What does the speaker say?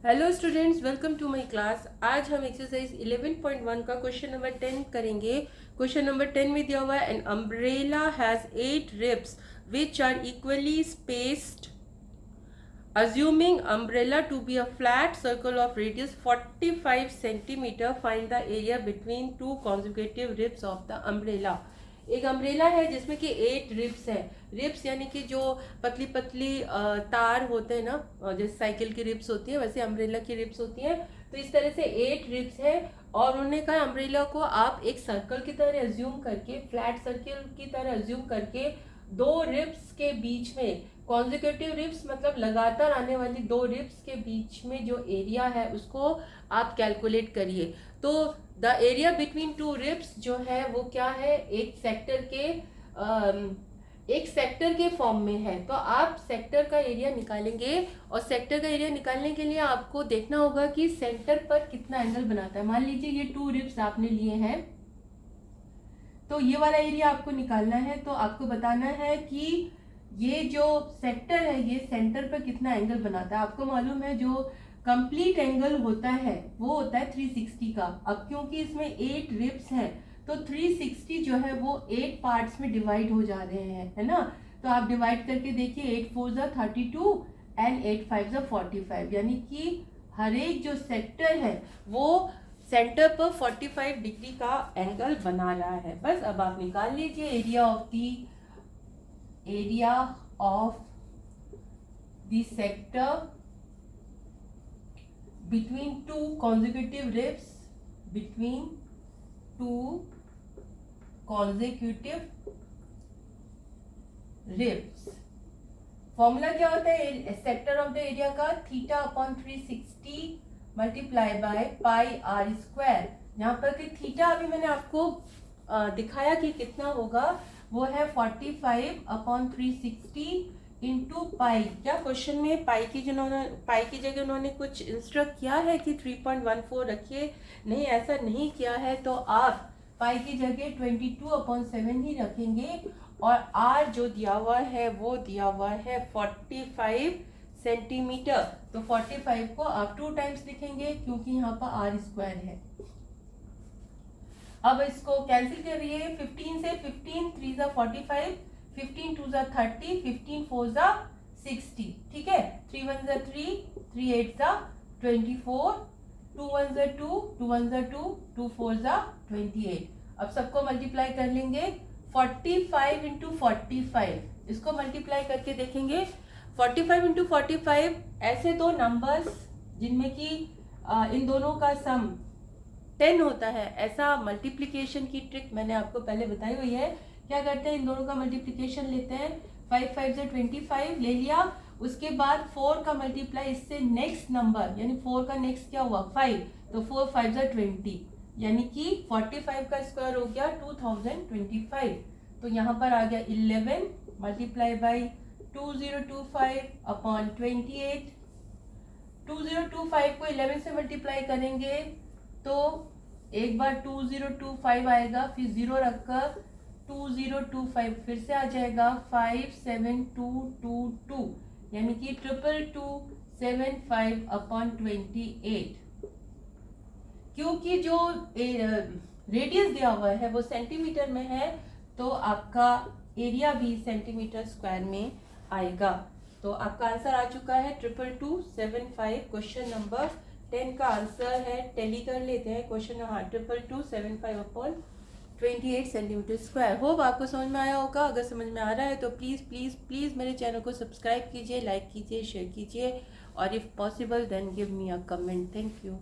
Hello students, welcome to my class. आज हम exercise 11.1 का क्वेश्चन नंबर 10 करेंगे। क्वेश्चन नंबर 10 में दिया हुआ है an umbrella has 8 ribs which are equally spaced assuming umbrella to be a flat circle of radius 45 centimeter, find the area between two consecutive ribs of the umbrella। एक umbrella है जिसमें कि 8 ribs है। Ribs यानी कि जो पतली पतली तार होते हैं ना, जैसे साइकिल की रिब्स होती है वैसे अम्ब्रेला की रिब्स होती है। तो इस तरह से 8 रिब्स है और उन्होंने कहा अम्ब्रेला को आप एक सर्कल की तरह एज्यूम करके, फ्लैट सर्कल की तरह एज्यूम करके दो रिब्स के बीच में, कॉन्जिक्यूटिव रिब्स मतलब लगातार आने वाली दो रिब्स के बीच में जो एरिया है उसको आप कैलकुलेट करिए। तो the area between two ribs जो है वो क्या है, एक सेक्टर के फॉर्म में है। तो आप सेक्टर का एरिया निकालेंगे और सेक्टर का एरिया निकालने के लिए आपको देखना होगा कि सेंटर पर कितना एंगल बनाता है। मान लीजिए ये 2 रिब्स आपने लिए हैं, तो ये वाला एरिया आपको निकालना है। तो आपको बताना है कि ये जो सेक्टर है ये सेंटर पर कितना एंगल बनाता है। आपको मालूम है जो कंप्लीट एंगल होता है वो होता है 360 का। अब क्योंकि इसमें 8 रिब्स हैं तो 360 जो है वो 8 पार्ट्स में डिवाइड हो जा रहे हैं, है ना। तो आप डिवाइड करके देखिए, 8 4 जा 32 एंड 8 5 जा 45, यानी कि हर एक जो सेक्टर है वो सेंटर पर 45 डिग्री का एंगल बना रहा है। बस अब आप निकाल लीजिए area of the sector between two consecutive ribs, between two consecutive ribs। Formula क्या होता है सेक्टर ऑफ द एरिया का? Theta upon 360 multiply by pi r square. यहाँ पर कि थीटा अभी मैंने आपको दिखाया कि कितना होगा, वो है 45 अपॉन 360 इंटू पाई। क्या क्वेश्चन में पाई की जगह उन्होंने कुछ इंस्ट्रक्ट किया है कि 3.14 रखिए? नहीं, ऐसा नहीं किया है। तो आप पाई की जगह 22/7 ही रखेंगे और आर जो दिया हुआ है वो दिया हुआ है 45 सेंटीमीटर। तो 45 को आप 2 टाइम्स लिखेंगे क्योंकि यहाँ पर आर स्क्वायर है। अब इसको कैंसिल करिए, 15 से 15 3 जा 45, 15 2 जा 30, 15 4 जा 60, ठीक है। 3 1 जा 3, 3 8 जा 24, 2 1 जा 2, 2 1 जा 2, 2 4 जा 28। अब सबको मल्टीप्लाई कर लेंगे, 45 इंटू 45, इसको मल्टीप्लाई करके देखेंगे। 45 इंटू 45 ऐसे दो नंबर्स जिनमें कि इन दोनों का सम 10 होता है। ऐसा मल्टीप्लिकेशन की ट्रिक मैंने आपको पहले बताई हुई है। क्या करते हैं, इन दोनों का मल्टीप्लिकेशन लेते हैं, 5 5 से 25 ले लिया, उसके बाद 4 का मल्टीप्लाई इससे नेक्स्ट नंबर, यानी 4 का नेक्स्ट क्या हुआ 5, तो 4 5 जा 20, यानी कि 45 का स्क्वायर हो गया 2025। तो यहाँ पर आ गया 11 मल्टीप्लाई बाई 2025 अपॉन 28। 2025 को 11 से मल्टीप्लाई करेंगे तो एक बार 2025 आएगा, फिर 0 रखकर 2025 फिर से आ जाएगा 57222, यानी कि 2275 अपॉन 28। क्योंकि जो रेडियस दिया हुआ है वो सेंटीमीटर में है तो आपका एरिया भी सेंटीमीटर स्क्वायर में आएगा। तो आपका आंसर आ चुका है 2275। क्वेश्चन नंबर 10 का आंसर है, टैली कर लेते हैं क्वेश्चन। हाँ, 2275 अपॉन 28 सेंटीमीटर स्क्वायर। होप आपको समझ में आया होगा। अगर समझ में आ रहा है तो प्लीज़ प्लीज़ प्लीज़ मेरे चैनल को सब्सक्राइब कीजिए, लाइक कीजिए, शेयर कीजिए और if possible then give me a comment. Thank you.